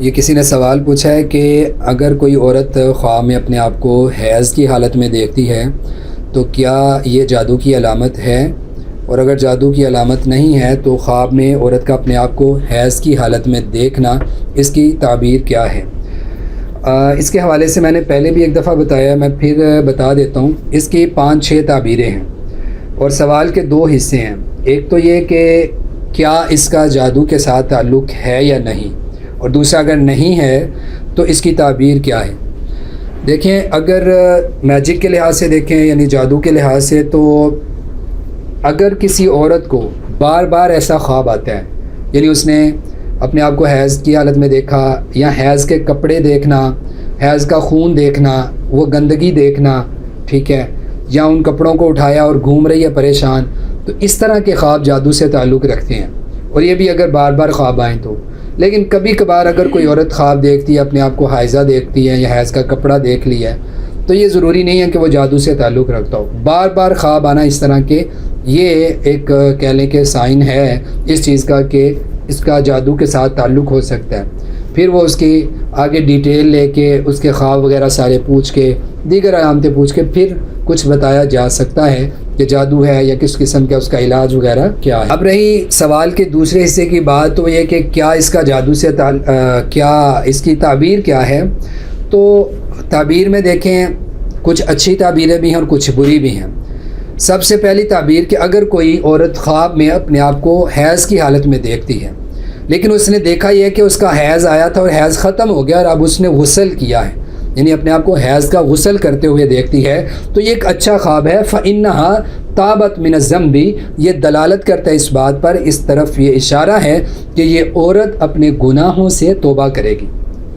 یہ کسی نے سوال پوچھا ہے کہ اگر کوئی عورت خواب میں اپنے آپ کو حیض کی حالت میں دیکھتی ہے تو کیا یہ جادو کی علامت ہے، اور اگر جادو کی علامت نہیں ہے تو خواب میں عورت کا اپنے آپ کو حیض کی حالت میں دیکھنا، اس کی تعبیر کیا ہے؟ اس کے حوالے سے میں نے پہلے بھی ایک دفعہ بتایا، میں پھر بتا دیتا ہوں۔ اس کی 5-6 تعبیریں ہیں اور سوال کے 2 حصے ہیں۔ ایک تو یہ کہ کیا اس کا جادو کے ساتھ تعلق ہے یا نہیں، اور دوسرا اگر نہیں ہے تو اس کی تعبیر کیا ہے۔ دیکھیں، اگر میجک کے لحاظ سے دیکھیں یعنی جادو کے لحاظ سے، تو اگر کسی عورت کو بار بار ایسا خواب آتا ہے، یعنی اس نے اپنے آپ کو حیض کی حالت میں دیکھا، یا حیض کے کپڑے دیکھنا، حیض کا خون دیکھنا، وہ گندگی دیکھنا، ٹھیک ہے، یا ان کپڑوں کو اٹھایا اور گھوم رہی ہے پریشان، تو اس طرح کے خواب جادو سے تعلق رکھتے ہیں، اور یہ بھی اگر بار بار خواب آئیں تو۔ لیکن کبھی کبھار اگر کوئی عورت خواب دیکھتی ہے، اپنے آپ کو حائضہ دیکھتی ہے یا حیض کا کپڑا دیکھ لیا ہے، تو یہ ضروری نہیں ہے کہ وہ جادو سے تعلق رکھتا ہو۔ بار بار خواب آنا اس طرح کے، یہ ایک کہہ لیں کہ سائن ہے اس چیز کا کہ اس کا جادو کے ساتھ تعلق ہو سکتا ہے۔ پھر وہ اس کی آگے ڈیٹیل لے کے، اس کے خواب وغیرہ سارے پوچھ کے، دیگر علامتیں پوچھ کے پھر کچھ بتایا جا سکتا ہے کہ جادو ہے یا کس قسم کا اس کا علاج وغیرہ کیا ہے۔ اب رہی سوال کے دوسرے حصے کی بات، تو یہ کہ کیا اس کا جادو سے کیا اس کی تعبیر کیا ہے؟ تو تعبیر میں دیکھیں، کچھ اچھی تعبیریں بھی ہیں اور کچھ بری بھی ہیں۔ سب سے پہلی تعبیر کہ اگر کوئی عورت خواب میں اپنے آپ کو حیض کی حالت میں دیکھتی ہے، لیکن اس نے دیکھا یہ کہ اس کا حیض آیا تھا اور حیض ختم ہو گیا اور اب اس نے غسل کیا ہے، یعنی اپنے آپ کو حیض کا غسل کرتے ہوئے دیکھتی ہے، تو یہ ایک اچھا خواب ہے۔ فَإِنَّهَا تَابَتْ مِنَ الذَّنْبِ، یہ دلالت کرتا ہے اس بات پر، اس طرف یہ اشارہ ہے کہ یہ عورت اپنے گناہوں سے توبہ کرے گی۔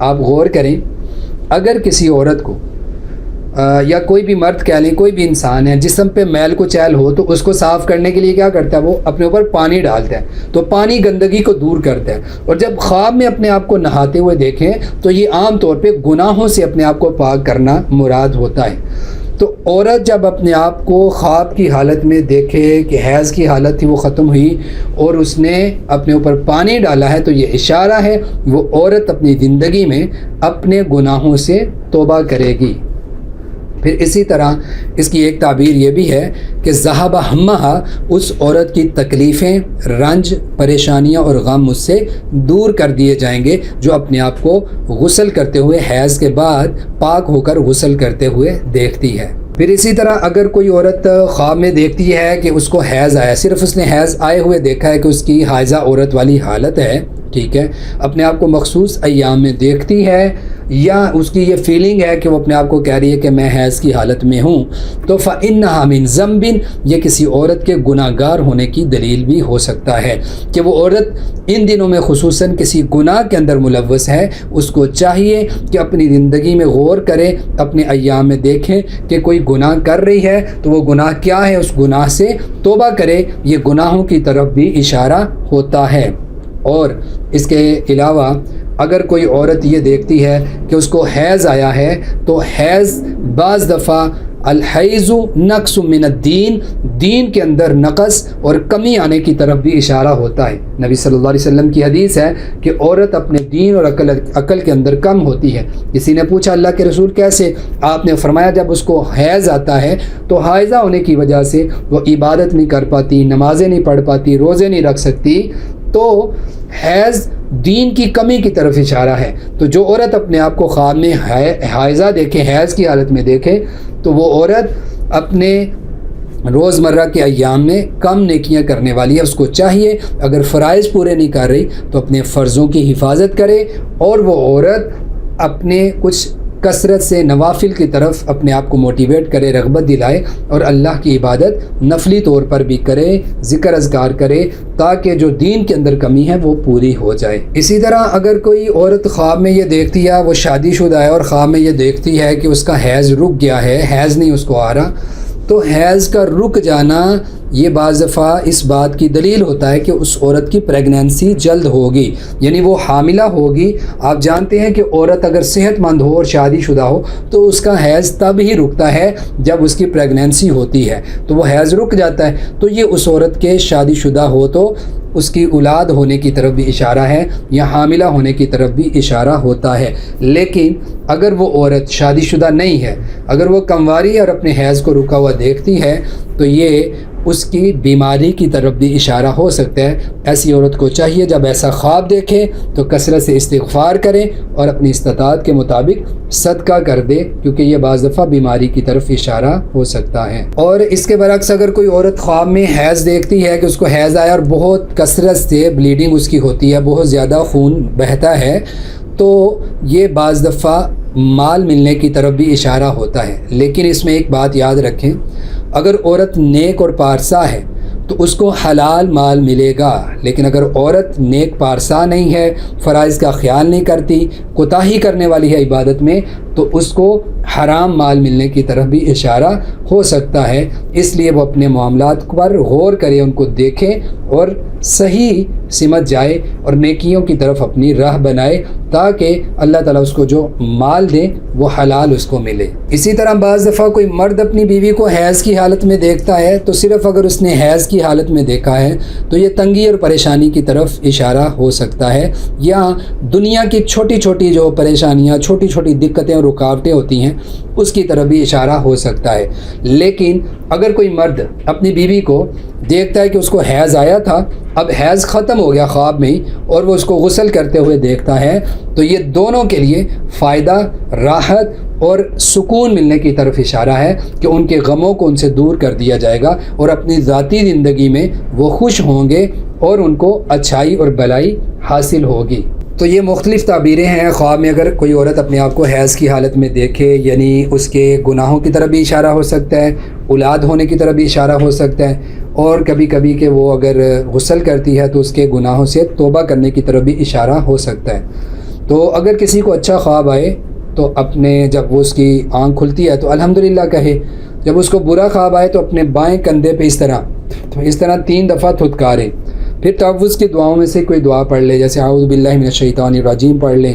آپ غور کریں، اگر کسی عورت کو یا کوئی بھی مرد کہہ لیں، کوئی بھی انسان ہے، جسم پہ میل کچیل ہو تو اس کو صاف کرنے کے لیے کیا کرتا ہے؟ وہ اپنے اوپر پانی ڈالتا ہے، تو پانی گندگی کو دور کرتا ہے، اور جب خواب میں اپنے آپ کو نہاتے ہوئے دیکھیں تو یہ عام طور پہ گناہوں سے اپنے آپ کو پاک کرنا مراد ہوتا ہے۔ تو عورت جب اپنے آپ کو خواب کی حالت میں دیکھے کہ حیض کی حالت تھی وہ ختم ہوئی اور اس نے اپنے اوپر پانی ڈالا ہے، تو یہ اشارہ ہے وہ عورت اپنی زندگی میں اپنے گناہوں سے توبہ کرے گی۔ پھر اسی طرح اس کی ایک تعبیر یہ بھی ہے کہ ذہب ہمہا، اس عورت کی تکلیفیں، رنج، پریشانیاں اور غم اس سے دور کر دیے جائیں گے جو اپنے آپ کو غسل کرتے ہوئے حیض کے بعد پاک ہو کر غسل کرتے ہوئے دیکھتی ہے۔ پھر اسی طرح اگر کوئی عورت خواب میں دیکھتی ہے کہ اس کو حیض آیا، صرف اس نے حیض آئے ہوئے دیکھا ہے کہ اس کی حائضہ عورت والی حالت ہے، ٹھیک ہے، اپنے آپ کو مخصوص ایام میں دیکھتی ہے، یا اس کی یہ فیلنگ ہے کہ وہ اپنے آپ کو کہہ رہی ہے کہ میں حیض کی حالت میں ہوں، تو فَإِنَّهَا مِن ذَنْبٍ، یہ کسی عورت کے گناہ گار ہونے کی دلیل بھی ہو سکتا ہے کہ وہ عورت ان دنوں میں خصوصاً کسی گناہ کے اندر ملوث ہے۔ اس کو چاہیے کہ اپنی زندگی میں غور کرے، اپنے ایام میں دیکھیں کہ کوئی گناہ کر رہی ہے تو وہ گناہ کیا ہے، اس گناہ سے توبہ کرے۔ یہ گناہوں کی طرف بھی اشارہ ہوتا ہے۔ اور اس کے علاوہ اگر کوئی عورت یہ دیکھتی ہے کہ اس کو حیض آیا ہے، تو حیض بعض دفعہ الحیض نقص من الدین، دین کے اندر نقص اور کمی آنے کی طرف بھی اشارہ ہوتا ہے۔ نبی صلی اللہ علیہ وسلم کی حدیث ہے کہ عورت اپنے دین اور عقل کے اندر کم ہوتی ہے۔ کسی نے پوچھا اللہ کے رسول کیسے؟ آپ نے فرمایا جب اس کو حیض آتا ہے تو حائضہ ہونے کی وجہ سے وہ عبادت نہیں کر پاتی، نمازیں نہیں پڑھ پاتی، روزے نہیں رکھ سکتی، تو حیض دین کی کمی کی طرف اشارہ ہے۔ تو جو عورت اپنے آپ کو خواب میں حائضہ دیکھے، حیض کی حالت میں دیکھے، تو وہ عورت اپنے روزمرہ کے ایام میں کم نیکیاں کرنے والی ہے۔ اس کو چاہیے اگر فرائض پورے نہیں کر رہی تو اپنے فرضوں کی حفاظت کرے، اور وہ عورت اپنے کچھ کثرت سے نوافل کی طرف اپنے آپ کو موٹیویٹ کرے، رغبت دلائے، اور اللہ کی عبادت نفلی طور پر بھی کرے، ذکر اذکار کرے، تاکہ جو دین کے اندر کمی ہے وہ پوری ہو جائے۔ اسی طرح اگر کوئی عورت خواب میں یہ دیکھتی ہے، وہ شادی شدہ ہے اور خواب میں یہ دیکھتی ہے کہ اس کا حیض رک گیا ہے، حیض نہیں اس کو آ رہا، تو حیض کا رک جانا یہ بعض دفعہ اس بات کی دلیل ہوتا ہے کہ اس عورت کی پریگنینسی جلد ہوگی، یعنی وہ حاملہ ہوگی۔ آپ جانتے ہیں کہ عورت اگر صحت مند ہو اور شادی شدہ ہو تو اس کا حیض تب ہی رکتا ہے جب اس کی پریگنینسی ہوتی ہے، تو وہ حیض رک جاتا ہے۔ تو یہ اس عورت کے شادی شدہ ہو تو اس کی اولاد ہونے کی طرف بھی اشارہ ہے یا حاملہ ہونے کی طرف بھی اشارہ ہوتا ہے۔ لیکن اگر وہ عورت شادی شدہ نہیں ہے، اگر وہ کمواری اور اپنے حیض کو رکا ہوا دیکھتی ہے تو یہ اس کی بیماری کی طرف بھی اشارہ ہو سکتا ہے۔ ایسی عورت کو چاہیے جب ایسا خواب دیکھے تو کثرت سے استغفار کرے اور اپنی استطاعت کے مطابق صدقہ کر دے، کیونکہ یہ بعض دفعہ بیماری کی طرف اشارہ ہو سکتا ہے۔ اور اس کے برعکس اگر کوئی عورت خواب میں حیض دیکھتی ہے کہ اس کو حیض آیا اور بہت کثرت سے بلیڈنگ اس کی ہوتی ہے، بہت زیادہ خون بہتا ہے، تو یہ بعض دفعہ مال ملنے کی طرف بھی اشارہ ہوتا ہے۔ لیکن اس میں ایک بات یاد رکھیں، اگر عورت نیک اور پارسا ہے تو اس کو حلال مال ملے گا، لیکن اگر عورت نیک پارسا نہیں ہے، فرائض کا خیال نہیں کرتی، کوتاہی کرنے والی ہے عبادت میں، تو اس کو حرام مال ملنے کی طرف بھی اشارہ ہو سکتا ہے۔ اس لیے وہ اپنے معاملات پر غور کرے، ان کو دیکھے اور صحیح سمت جائے اور نیکیوں کی طرف اپنی راہ بنائے، تاکہ اللہ تعالیٰ اس کو جو مال دے وہ حلال اس کو ملے۔ اسی طرح بعض دفعہ کوئی مرد اپنی بیوی کو حیض کی حالت میں دیکھتا ہے تو صرف اگر اس نے حیض کی حالت میں دیکھا ہے تو یہ تنگی اور پریشانی کی طرف اشارہ ہو سکتا ہے، یا دنیا کی چھوٹی چھوٹی جو پریشانیاں، چھوٹی چھوٹی دقتیں اور رکاوٹیں ہوتی ہیں اس کی طرف بھی اشارہ ہو سکتا ہے۔ لیکن اگر کوئی مرد اپنی بیوی کو دیکھتا ہے کہ اس کو حیض آیا تھا، اب حیض ختم ہو گیا خواب میں ہی، اور وہ اس کو غسل کرتے ہوئے دیکھتا ہے، تو یہ دونوں کے لیے فائدہ، راحت اور سکون ملنے کی طرف اشارہ ہے کہ ان کے غموں کو ان سے دور کر دیا جائے گا اور اپنی ذاتی زندگی میں وہ خوش ہوں گے اور ان کو اچھائی اور بھلائی حاصل ہوگی۔ تو یہ مختلف تعبیریں ہیں۔ خواب میں اگر کوئی عورت اپنے آپ کو حیض کی حالت میں دیکھے، یعنی اس کے گناہوں کی طرف بھی اشارہ ہو سکتا ہے، اولاد ہونے کی طرف بھی اشارہ ہو سکتا ہے، اور کبھی کبھی کہ وہ اگر غسل کرتی ہے تو اس کے گناہوں سے توبہ کرنے کی طرف بھی اشارہ ہو سکتا ہے۔ تو اگر کسی کو اچھا خواب آئے تو اپنے جب وہ اس کی آنکھ کھلتی ہے تو الحمدللہ کہے، جب اس کو برا خواب آئے تو اپنے بائیں کندھے پہ اس طرح 3 دفعہ تھتکارے، پھر تعوذ کی دعاؤں میں سے کوئی دعا پڑھ لے، جیسے اعوذ باللہ من الشیطان الرجیم پڑھ لیں،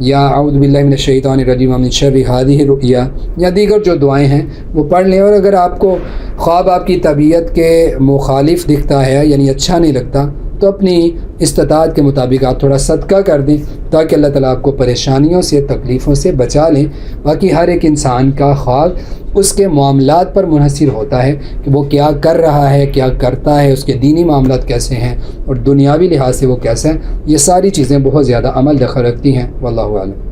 یا اعوذ باللہ من الشیطان الرجیم من شر ہذہ الرؤیا، یا دیگر جو دعائیں ہیں وہ پڑھ لیں۔ اور اگر آپ کو خواب آپ کی طبیعت کے مخالف دکھتا ہے، یعنی اچھا نہیں لگتا، تو اپنی استطاعت کے مطابق آپ تھوڑا صدقہ کر دیں تاکہ اللہ تعالیٰ آپ کو پریشانیوں سے، تکلیفوں سے بچا لیں۔ باقی ہر ایک انسان کا خواب اس کے معاملات پر منحصر ہوتا ہے کہ وہ کیا کر رہا ہے، کیا کرتا ہے، اس کے دینی معاملات کیسے ہیں اور دنیاوی لحاظ سے وہ کیسا ہے۔ یہ ساری چیزیں بہت زیادہ عمل دخل رکھتی ہیں۔ واللہ اعلم۔